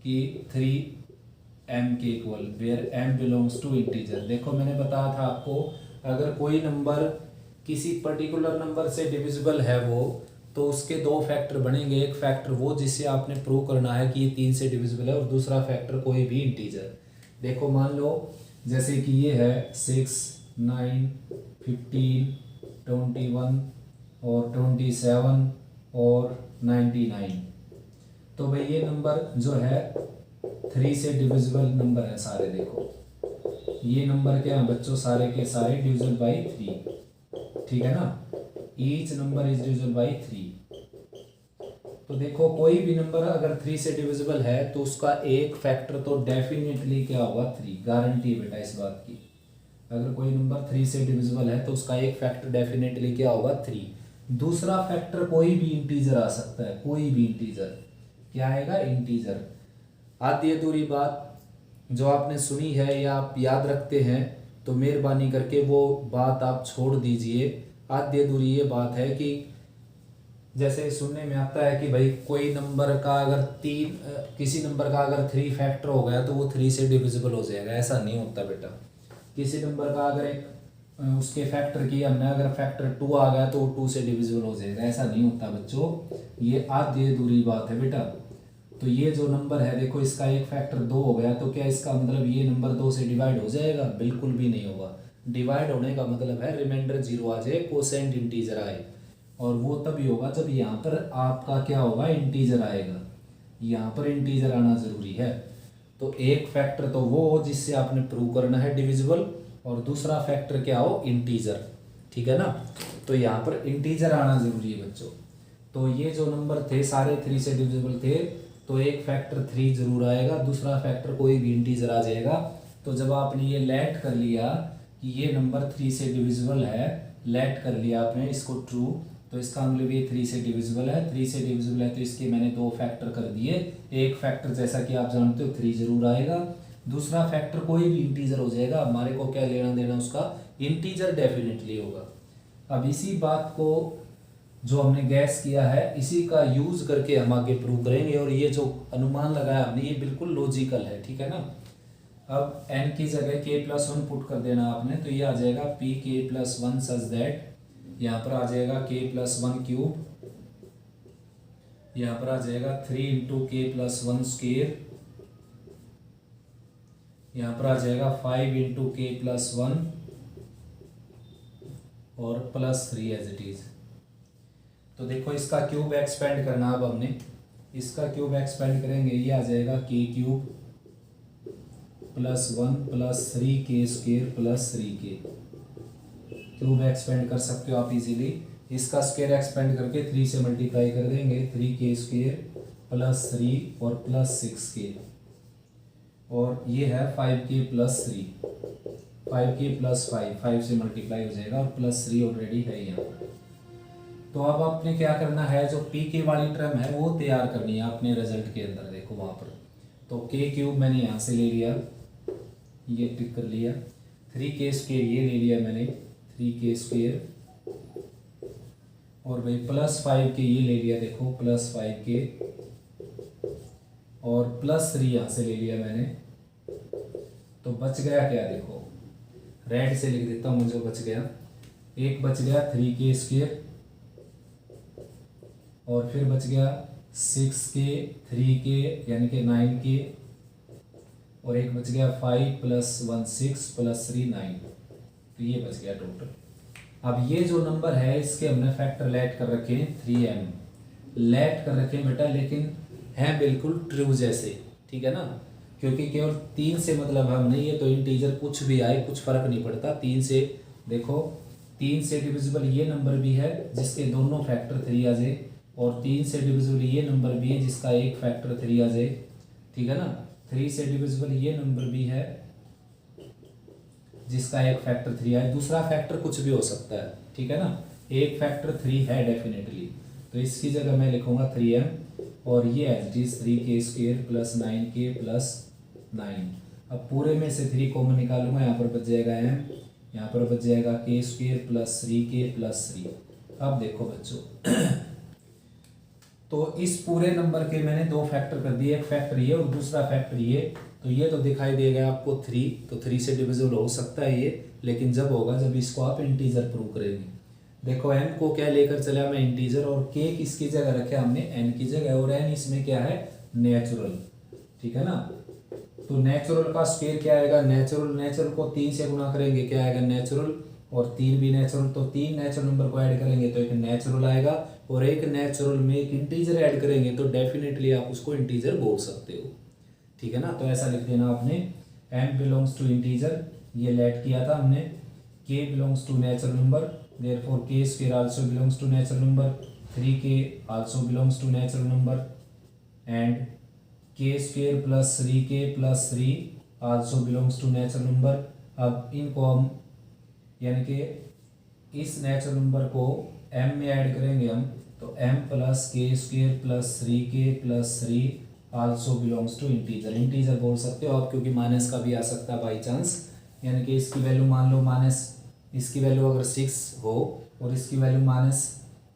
कि 3m के equal, where m belongs to integer. देखो मैंने बताया था आपको, अगर कोई नंबर किसी पर्टिकुलर नंबर से डिविजिबल है वो, तो उसके दो फैक्टर बनेंगे, एक फैक्टर वो जिससे आपने प्रूव करना है कि ये 3 से डिविजिबल है, और दूसरा फैक्टर कोई भी इंटीजर। देखो मान लो जैसे कि ये है 6, 9, 15, 21 और 27 और 99, तो भाई ये नंबर जो है 3 से डिविजिबल नंबर है सारे। देखो ये नंबर क्या है बच्चों, सारे के सारे डिविजिबल बाई 3, ठीक है ना। Each number is divisible by 3। तो देखो कोई भी नंबर अगर 3 से डिविजिबल है तो उसका एक फैक्टर तो डेफिनेटली क्या होगा 3, गारंटी बेटा इस बात की। अगर कोई नंबर 3 से डिविजिबल है तो उसका एक फैक्टर डेफिनेटली क्या होगा 3। दूसरा फैक्टर कोई भी इंटीजर आ सकता है, कोई भी इंटीजर क्या आएगा, इंटीजर। आधी अधूरी बात जो आपने सुनी है या आप याद रखते हैं तो मेहरबानी करके वो बात आप छोड़ दीजिए। आधी अधूरी ये बात है कि जैसे सुनने में आता है कि भाई कोई नंबर का अगर किसी नंबर का अगर 3 फैक्टर हो गया तो वो 3 से डिविजिबल हो जाएगा, ऐसा नहीं होता बेटा। किसी नंबर का अगर एक उसके फैक्टर किया हमने, अगर फैक्टर 2 आ गया तो वो 2 से डिविजिबल हो जाएगा, ऐसा नहीं होता बच्चों। ये आधी अधूरी बात है बेटा। तो ये जो नंबर है देखो, इसका एक फैक्टर 2 हो गया तो क्या इसका मतलब ये नंबर 2 से डिवाइड हो जाएगा? बिल्कुल भी नहीं होगा। डिवाइड होने का मतलब है रिमाइंडर 0 आ जाए, कोसेंट इंटीजर आए, और वो तभी होगा जब यहाँ पर आपका क्या होगा, इंटीजर आएगा। यहाँ पर इंटीजर आना जरूरी है। तो एक फैक्टर तो वो हो जिससे आपने प्रूव करना है डिविजिबल, और दूसरा फैक्टर क्या हो, इंटीजर। ठीक है ना। तो यहाँ पर इंटीजर आना जरूरी है बच्चों। तो ये जो नंबर थे सारे 3 से डिविजिबल थे, तो एक फैक्टर 3 जरूर आएगा, दूसरा फैक्टर कोई भी इंटीजर आ जाएगा। तो जब आपने ये लेट कर लिया कि ये नंबर 3 से डिविजिबल है, लेट कर लिया आपने इसको ट्रू, तो इसका मतलब ये 3 से डिविजिबल है। 3 से डिविजिबल है तो इसके मैंने 2 फैक्टर कर दिए। एक फैक्टर जैसा कि आप जानते हो 3 जरूर आएगा, दूसरा फैक्टर कोई भी इंटीजर हो जाएगा। हमारे को क्या लेना देना उसका, इंटीजर डेफिनेटली होगा। अब इसी बात को जो हमने गैस किया है इसी का यूज करके हम आगे प्रूव करेंगे, और ये जो अनुमान लगाया हमने ये बिल्कुल लॉजिकल है। ठीक है ना। अब n की जगह k+1 पुट कर देना आपने, तो ये आ जाएगा pk+1 सच दैट, यहाँ पर आ जाएगा k+1 क्यूब, यहाँ पर आ जाएगा 3 × k+1 स्क्वायर, यहाँ पर आ जाएगा 5 × k+1 और +3 एज इट इज। तो देखो इसका क्यूब एक्सपेंड करना, अब हमने इसका क्यूब एक्सपेंड करेंगे, ये आ जाएगा k³ +1 +3k² +3k। Cube expand कर सकते हो आप इजीली। इसका स्क्वायर एक्सपेंड करके 3 से मल्टीप्लाई कर देंगे, 3k² +3 और +6k, और ये है 5k +3, 5k +5, 5 से मल्टीप्लाई हो जाएगा, और +3 ऑलरेडी है यहाँ पर। तो अब आपने क्या करना है, जो pk वाली टर्म है वो तैयार करनी है अपने रिजल्ट के अंदर। देखो वहाँ पर तो k³ मैंने यहाँ से ले लिया, ये टिक कर लिया, 3k² ये ले लिया मैंने, 3k², और भाई +5k ये ले लिया, देखो +5k, और +3 यहाँ से ले लिया मैंने। तो बच गया क्या, देखो रेड से लिख देता हूँ जो बच गया। एक बच गया 3k², और फिर बच गया 6k, 3k यानी कि 9k, और एक बच गया 5 + 1 6 +3 9। तो ये बच गया टोटल। अब ये जो नंबर है इसके हमने फैक्टर लेट कर रखे हैं 3m लेट कर रखे हैं बेटा, लेकिन हैं बिल्कुल ट्रू जैसे। ठीक है ना, क्योंकि केवल 3 से मतलब हमने ये तो इंटीजर कुछ भी आए कुछ फर्क नहीं पड़ता। 3 से देखो 3 से डिविजिबल ये नंबर भी है जिसके दोनों फैक्टर 3 आ जाए, और 3 से डिविजिबल ये नंबर भी है जिसका एक फैक्टर 3 आ जाए। ठीक है ना। 3 से डिविजिबल ये नंबर भी है जिसका एक फैक्टर 3 आए, दूसरा फैक्टर कुछ भी हो सकता है। ठीक है ना, एक फैक्टर 3 है डेफिनेटली, तो इसकी जगह मैं लिखूंगा 3m, और ये as it is 3k² + 9k + 9। अब पूरे में से 3 कॉमन निकालूंगा, यहाँ पर बच जाएगा m, यहाँ पर बच जाएगा k² + 3k + 3। अब देखो बच्चों तो इस पूरे नंबर के मैंने 2 फैक्टर कर दिए, एक फैक्टर ये और दूसरा फैक्टर ये। तो ये तो दिखाई देगा आपको 3, तो 3 से डिविजिबल हो सकता है ये, लेकिन जब होगा जब इसको आप इंटीजर प्रूव करेंगे। देखो m को क्या लेकर चला मैं, इंटीजर, और k किसकी जगह रखा हमने, n की जगह, और n इसमें क्या है, नेचुरल। ठीक है ना। तो नेचुरल का स्क्वायर क्या आएगा, नेचुरल को 3 से गुणा करेंगे, क्या आएगा, नेचुरल, और 3 भी नेचुरल, तो 3 नेचुरल नंबर को ऐड करेंगे तो एक नेचुरल आएगा, और एक नेचुरल में एक इंटीजर ऐड करेंगे तो डेफिनेटली आप उसको इंटीजर बोल सकते हो। ठीक है ना। तो ऐसा लिख देना आपने, m बिलोंग्स टू इंटीजर, ये लेट किया था हमने, k belongs to natural number, therefore k² also belongs to natural number, 3k also belongs to natural number, and k² + 3k + 3 also belongs to natural number. अब इनको हम यानी कि इस नेचुरल नंबर को m में ऐड करेंगे हम, तो m + k² + 3k + 3 also belongs to integer. Integer बोल सकते हो आप, क्योंकि माइनस का भी आ सकता है बाई चांस, यानी कि इसकी वैल्यू मान लो माइनस, इसकी वैल्यू अगर 6 हो और इसकी वैल्यू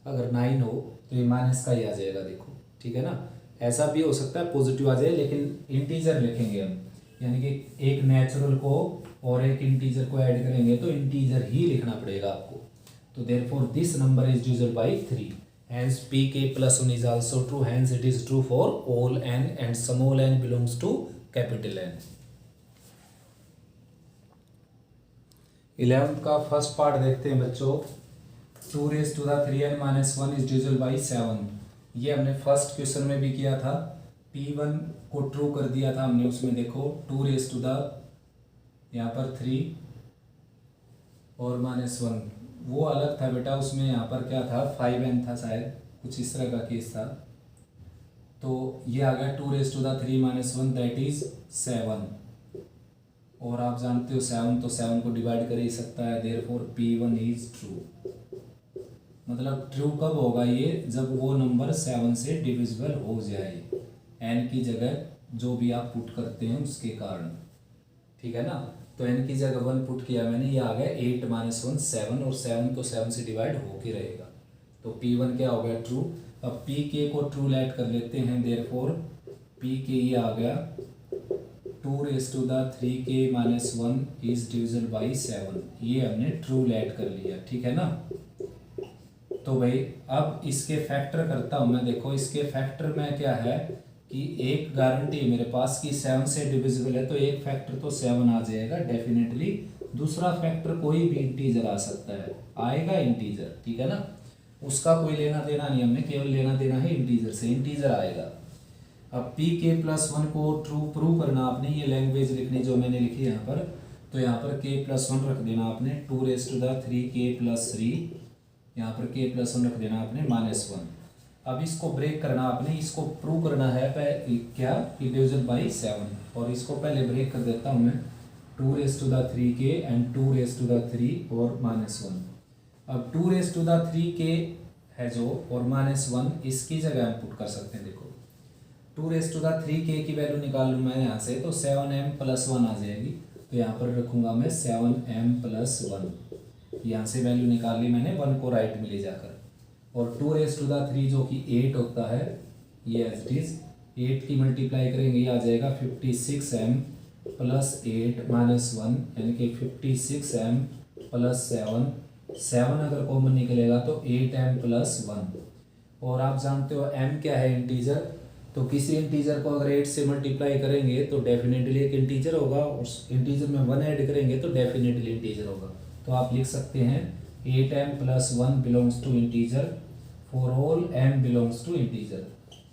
अगर 9 हो तो ये माइनस का ही आ जाएगा, देखो ठीक है ना। ऐसा भी हो सकता है पॉजिटिव आ जाए, लेकिन इंटीजर लिखेंगे हम, यानी कि एक नेचुरल को और एक इंटीजर को ऐड करेंगे तो इंटीजर ही लिखना पड़ेगा आपको। तो therefore this number is divisible bye 3, hence pk plus 1 is also true, hence it is true for all n and small n belongs to capital N। 11th का फर्स्ट पार्ट देखते हैं बच्चों। 2 raised to the 3n minus 1 is divisible by 7। ये हमने first question में भी किया था, P1 को ट्रू कर दिया था हमने, उसमें देखो 2 raised to the यहाँ पर 3 और -1 वो अलग था बेटा, उसमें यहाँ पर क्या था 5n था शायद, कुछ इस तरह का केस था। तो ये आ गया 2 raised to the 3 minus 1 that is 7, और आप जानते हो 7 तो 7 को डिवाइड कर ही सकता है, देयरफॉर P1 इज ट्रू। मतलब ट्रू कब होगा ये, जब वो नंबर 7 से डिविजिबल हो जाए, n की जगह जो भी आप पुट करते हैं उसके कारण, ठीक है ना। तो n की जगह 1 पुट किया मैंने, ये आ गया 8 - 1 7, और 7 तो 7 से डिवाइड होके रहेगा, तो P1 क्या हो गया ट्रू। अब Pk को ट्रू लेट कर लेते हैं, देयरफॉर Pk ये आ गया 2 raised to the 3k minus 1 is divisible by 7, ये हमने ट्रू लेट कर लिया, ठीक है ना। तो भाई अब इसके फैक्टर करता हूँ मैं, देखो इसके फैक्टर में क्या है कि एक गारंटी मेरे पास कि 7 से डिविजिबल है, तो एक फैक्टर तो 7 आ जाएगा डेफिनेटली, दूसरा फैक्टर कोई भी इंटीजर आ सकता है, आएगा इंटीजर, ठीक है ना। उसका कोई लेना देना नहीं, हमने केवल लेना देना है इंटीजर से, इंटीजर आएगा। अब Pk plus 1 को ट्रू प्रूव करना आपने, ये लैंग्वेज लिखनी जो मैंने लिखी यहाँ पर, तो यहाँ पर k plus 1 रख देना आपने, 2 raised to the 3k plus 3, यहाँ पर k plus 1 रख देना आपने -1। अब इसको ब्रेक करना आपने, इसको प्रूव करना है क्या कि डिविजन बाई 7, और इसको पहले ब्रेक कर देता हूँ मैं, 2 raised to the 3k and 2 raised to the 3 और -1। अब 2 raised to the 3k है जो और -1, इसकी जगह हम पुट कर सकते हैं, देखो 2 raised to the 3k की वैल्यू निकाल लूँ मैं यहाँ से, तो 7m + 1 आ जाएगी, तो यहाँ पर रखूँगा मैं 7m + 1, यहाँ से वैल्यू निकाल ली मैंने 1 को राइट में ले जाकर, और 2 raised to the 3 जो कि 8 होता है, ये एज इट इज 8 की मल्टीप्लाई करेंगे, ये आ जाएगा 56m + 8 - 1, यानी कि 56m + 7, 7 अगर कॉमन निकलेगा तो 8m + 1, और आप जानते हो m क्या है इंटीजर, तो किसी इंटीजर को अगर 8 से मल्टीप्लाई करेंगे तो डेफिनेटली एक इंटीजर होगा, उस इंटीजर में 1 ऐड करेंगे तो डेफिनेटली इंटीजर होगा। तो आप लिख सकते हैं 8m + 1 belongs to integer for all m belongs to integer,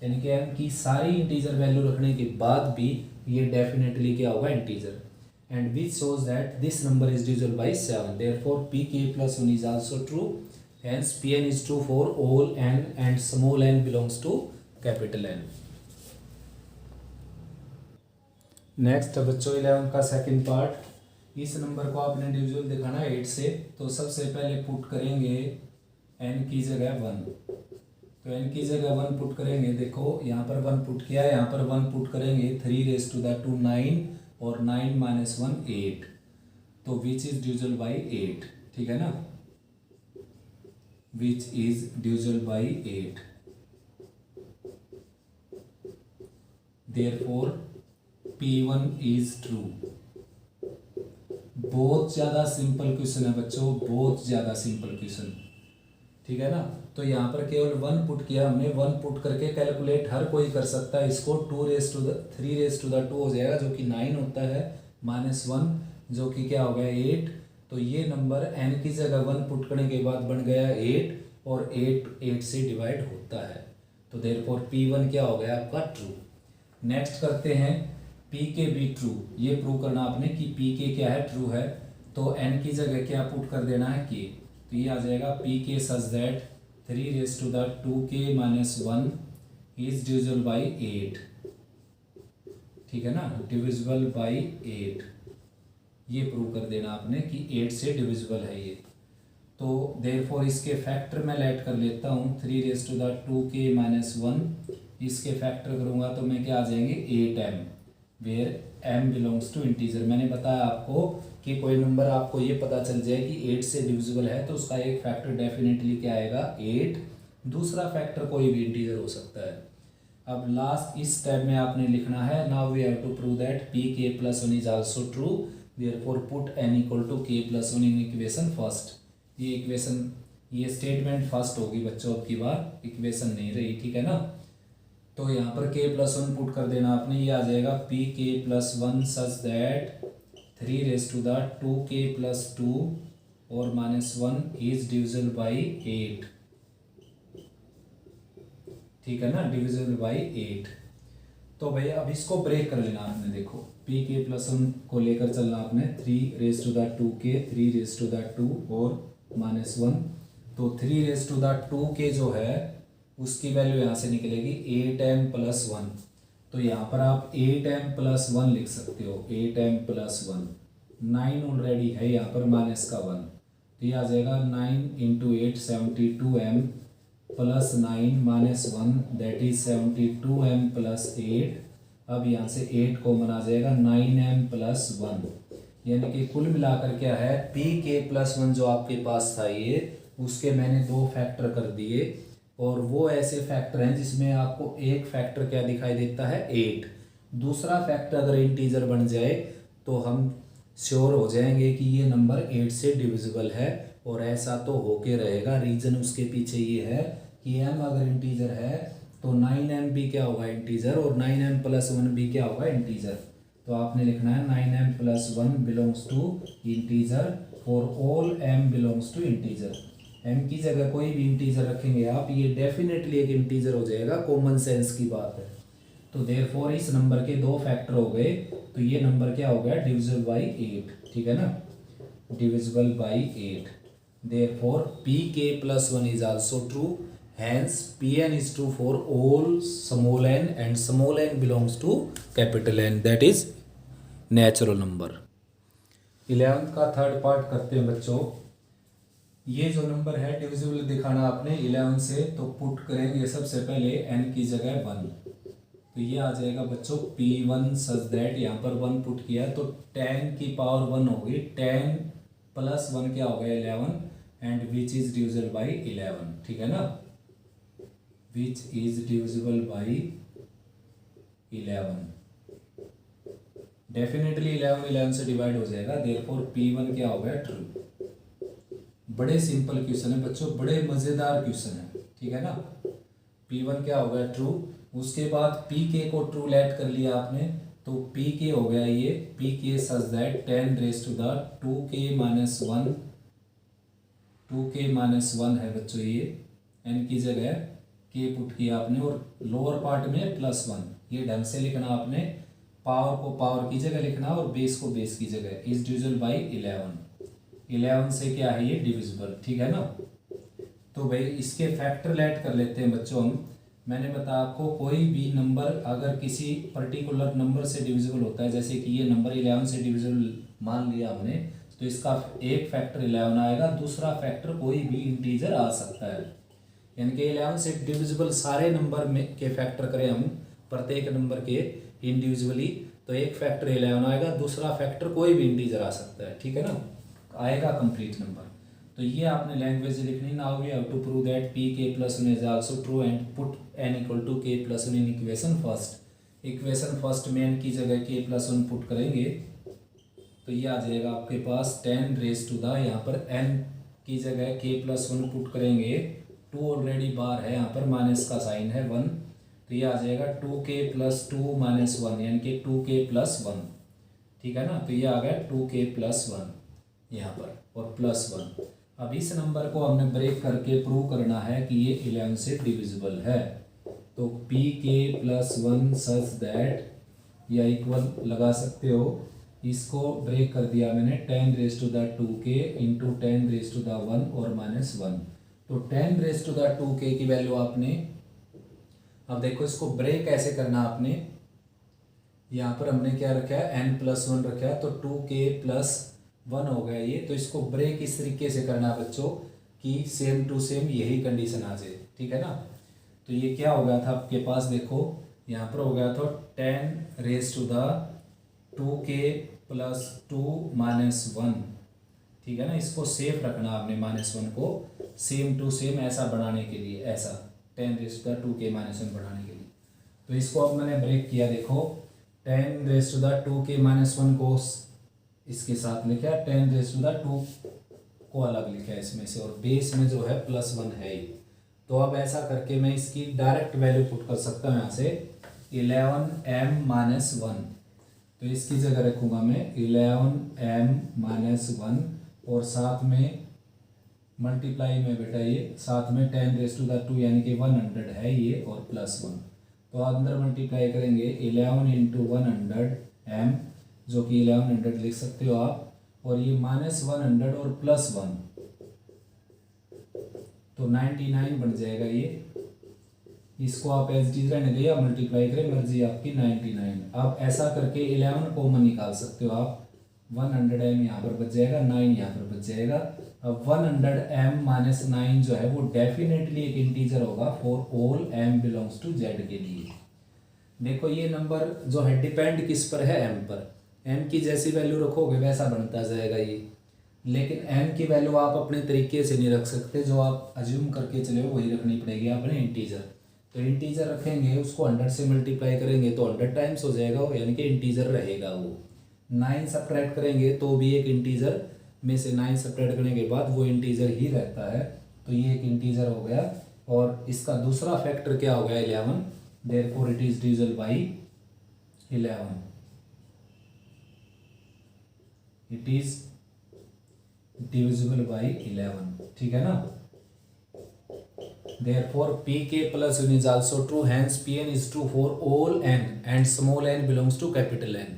यानी कि m की सारी इंटीजर वैल्यू रखने के बाद भी ये डेफिनेटली क्या होगा integer, and which shows that this number is divisible by 7, therefore Pk + 1 is also true, hence Pn is true for all n and small n belongs to capital N। Next है बच्चों 11 का second part. इस number को आपने divisible दिखाना 8 से, तो सबसे पहले पुट करेंगे n की जगह 1, तो n की जगह 1 पुट करेंगे, देखो यहाँ पर 1 पुट किया है, यहाँ पर 1 पुट करेंगे, 3 raised to the 2 9 और 9 - 1 8, तो विच इज डिविजिबल बाई 8, ठीक है ना, विच is divisible by 8, therefore P1 is true. बहुत ज़्यादा सिंपल क्वेश्चन है बच्चों, बहुत ज़्यादा सिंपल क्वेश्चन, ठीक है ना। तो यहाँ पर केवल 1 पुट किया हमने, 1 पुट करके कैलकुलेट हर कोई कर सकता है इसको, 3 raised to the 2 हो जाएगा जो कि 9 होता है, -1 जो कि क्या हो गया 8, तो ये नंबर n की जगह 1 पुट करने के बाद बन गया 8, और 8 से डिवाइड होता है, तो देयरफॉर P1 क्या हो गया आपका ट्रू। नेक्स्ट करते हैं Pk भी ट्रू, ये प्रूव करना आपने कि Pk क्या है ट्रू है, तो n की जगह क्या पुट कर देना है k, तो ये आ जाएगा Pk such that 3 raised to the 2k - 1 is divisible by 8, ठीक है ना, डिविजिबल बाई 8, ये प्रूव कर देना आपने कि 8 से डिविजिबल है ये। तो देयरफॉर इसके फैक्टर मैं लेट कर लेता हूँ, 3 raised to the 2k - 1, इसके फैक्टर करूँगा तो मैं क्या आ जाएंगे 8m, वेयर m बिलोंग्स टू इंटीजर। मैंने बताया आपको कि कोई नंबर आपको ये पता चल जाए कि 8 से डिविजिबल है तो उसका एक फैक्टर डेफिनेटली क्या आएगा 8, दूसरा फैक्टर कोई भी इंटीजर हो सकता है। अब लास्ट इस स्टेप में आपने लिखना है, now we have to prove that P k plus one is also true, therefore put n equal to k plus one in equation first. ये इक्वेशन, ये स्टेटमेंट फर्स्ट होगी बच्चों, अब की बार इक्वेशन नहीं रही, ठीक है ना। तो यहाँ पर k प्लस वन पुट कर देना आपने, ये आ जाएगा P k plus one such that 3 raise to the 2k plus 2 और माइनस 1 इज डिविजिबल बाई 8, ठीक है ना, डिविजिबल बाई 8। तो भैया अब इसको ब्रेक कर लेना आपने, देखो पी के प्लस वन को लेकर चलना आपने, 3 raise to the 2k, 3 raise to the 2 और माइनस 1। तो 3 रेज टू द 2k जो है उसकी वैल्यू यहाँ से निकलेगी 8m प्लस 1। तो यहाँ पर आप 8m प्लस 1 लिख सकते हो, 8m प्लस 1, 9 ऑलरेडी है यहाँ पर माइनस का 1, तो ये आ जाएगा 9 into 8 72m plus 9 minus 1 that is 72m plus 8। अब यहाँ से 8 कॉमन आ जाएगा, 9m प्लस 1, यानी कि कुल मिलाकर क्या है, पी के प्लस 1 जो आपके पास था ये, उसके मैंने 2 फैक्टर कर दिए, और वो ऐसे फैक्टर हैं जिसमें आपको एक फैक्टर क्या दिखाई देता है, 8। दूसरा फैक्टर अगर इंटीजर बन जाए तो हम श्योर हो जाएंगे कि ये नंबर 8 से डिविजिबल है, और ऐसा तो होके रहेगा। रीजन उसके पीछे ये है कि m अगर इंटीजर है तो 9m भी क्या होगा, इंटीजर, और 9m प्लस 1 भी क्या होगा, इंटीजर। तो आपने लिखना है 9m plus 1 belongs to integer for all m belongs to integer. m की जगह कोई भी इंटीजर रखेंगे आप, ये डेफिनेटली एक इंटीजर हो जाएगा, कॉमन सेंस की बात है। तो देयरफॉर इस नंबर के 2 फैक्टर हो गए, तो ये नंबर क्या हो गया, डिविजिबल बाई 8, ठीक है ना, divisible by 8। Therefore P k plus 1 is also true, hence Pn is true for all small n and small n belongs to capital N, that is natural number। 11th का third part करते हैं बच्चों। ये जो number है divisible दिखाना आपने 11 से, तो पुट करेंगे सबसे पहले n की जगह 1, तो ये आ जाएगा बच्चों P1 सच दैट, यहाँ पर 1 पुट किया तो 10 की पावर 1 होगी, 10 प्लस 1 क्या हो गया, 11, and which is divisible by 11, ठीक है ना, which is divisible by 11। Definitely 11 से डिवाइड हो जाएगा, देयरफॉर P1 क्या हो गया, ट्रू। बड़े सिंपल क्वेश्चन है बच्चों, बड़े मजेदार क्वेश्चन है, ठीक है ना। P1 क्या हो गया, ट्रू। उसके बाद PK को ट्रू लेट कर लिया आपने, तो PK हो गया ये PK such that 10 raise to the 2k minus 1, 2k minus 1 है बच्चों, ये n की जगह के पुट किया आपने, और लोअर पार्ट में प्लस 1, ये ढंग से लिखना आपने, पावर को पावर की जगह लिखना और बेस को बेस की जगह, इज डिविजिबल बाई 11 से क्या है ये डिविजिबल, ठीक है ना। तो भाई इसके फैक्टर लेट कर लेते हैं बच्चों हम। मैंने बताया आपको कोई भी नंबर अगर किसी पर्टिकुलर नंबर से डिविजिबल होता है, जैसे कि ये नंबर 11 से डिविजिबल मान लिया हमने, तो इसका एक फैक्टर 11 आएगा, दूसरा फैक्टर कोई भी इंटीजर आ सकता है, यानी कि 11 से डिविजिबल सारे नंबर में के फैक्टर करें हम प्रत्येक नंबर के इंडिविजुअली, तो एक फैक्टर 11 आएगा, दूसरा फैक्टर कोई भी इंटीजर आ सकता है, ठीक है ना, आएगा कंप्लीट नंबर। तो ये आपने लैंग्वेज लिखनी, now we have to prove that P k plus 1 is also true and put n equal to k plus 1 in equation first. Equation first में n की जगह के प्लस 1 पुट करेंगे, तो ये आ जाएगा आपके पास 10 रेज टू द, यहाँ पर n की जगह के प्लस 1 पुट करेंगे, 2 ऑलरेडी बार है, यहाँ पर माइनस का साइन है 1, तो ये आ जाएगा 2k प्लस 2 माइनस 1, यानी कि 2k प्लस 1, ठीक है ना। तो ये आ गया 2k प्लस 1 यहाँ पर, और प्लस 1। अब इस नंबर को हमने ब्रेक करके प्रूव करना है कि ये 11 से डिविजिबल है, तो pk प्लस 1 सच दैट, या इक्वल लगा सकते हो, इसको ब्रेक कर दिया मैंने, 10 raise to the 2k into 10 raise to the 1 और माइनस 1, तो 10 रेज टू द 2k की वैल्यू आपने, अब देखो इसको ब्रेक कैसे करना आपने, यहाँ पर हमने क्या रखा है, n प्लस 1 रखा है, तो 2k प्लस 1 हो गया ये, तो इसको ब्रेक इस तरीके से करना बच्चों कि सेम टू सेम यही कंडीशन आ जाए, ठीक है ना। तो ये क्या हो गया था आपके पास, देखो यहाँ पर हो गया था 10 raise to the 2k plus 2 minus 1, ठीक है ना। इसको सेफ रखना आपने -1 को सेम टू सेम ऐसा बनाने के लिए, ऐसा 10⁻² बनाने के लिए। तो इसको अब मैंने ब्रेक किया, देखो 10⁻² को इसके साथ लिखा, 10⁻² को अलग लिखा है इसमें से, और बेस में जो है +1 है ही। तो अब ऐसा करके मैं इसकी डायरेक्ट वैल्यू पुट कर सकता हूँ यहाँ से 11m-1, तो इसकी जगह रखूँगा मैं 11m-1, और साथ में मल्टीप्लाई में बेटा ये साथ में 10⁻² यानी कि 100 है ये, और +1। तो अंदर मल्टीप्लाई करेंगे 11 × 100m, जो कि 1100 लिख सकते हो आप, और ये -100 और +1, तो 99 बन जाएगा ये। इसको आप एज इट इज रहने दे या मल्टीप्लाई करें, मर्जी आपकी 99। अब ऐसा करके 11 कॉमन निकाल सकते हो आप, 100m यहाँ पर बच जाएगा, 9 यहाँ पर बच जाएगा। अब 100m - 9 जो है वो डेफिनेटली एक इंटीजर होगा for all m belongs to z के लिए। देखो ये नंबर जो है डिपेंड किस पर है, m पर। m की जैसी वैल्यू रखोगे वैसा बनता जाएगा ये, लेकिन m की वैल्यू आप अपने तरीके से नहीं रख सकते, जो आप अज्यूम करके चले हो वही रखनी पड़ेगी आपने, इंटीजर। तो इंटीजर रखेंगे, उसको 100 से मल्टीप्लाई करेंगे तो 100 टाइम्स हो जाएगा वो, यानी कि इंटीजर रहेगा वो। 9 सब्ट्रैक्ट करेंगे तो भी एक इंटीजर में से 9 सब्ट्रैक्ट करने के बाद वो इंटीजर ही रहता है, तो ये एक इंटीजर हो गया। और इसका दूसरा फैक्टर क्या हो गया 11, therefore it is divisible by 11, it is divisible by 11, ठीक है ना। Therefore pk plus n is also true, hence pn is true for all n and small n belongs to capital N।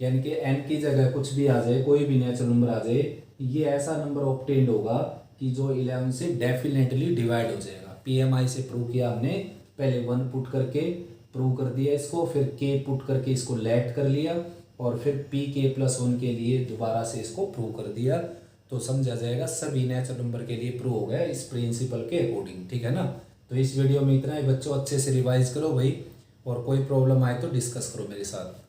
यानी कि n की जगह कुछ भी आ जाए, कोई भी नेचुरल नंबर आ जाए, ये ऐसा नंबर ऑब्टेन्ड होगा कि जो 11 से डेफिनेटली डिवाइड हो जाएगा। PMI से प्रूव किया हमने, पहले 1 पुट करके प्रूव कर दिया इसको, फिर k पुट करके इसको लेट कर लिया, और फिर pk + 1 के लिए दोबारा से इसको प्रूव कर दिया, तो समझा जाएगा सभी नेचुरल नंबर के लिए प्रूव हो गया इस प्रिंसिपल के अकॉर्डिंग, ठीक है ना। तो इस वीडियो में इतना ही बच्चों, अच्छे से रिवाइज करो भाई, और कोई प्रॉब्लम आए तो डिस्कस करो मेरे साथ।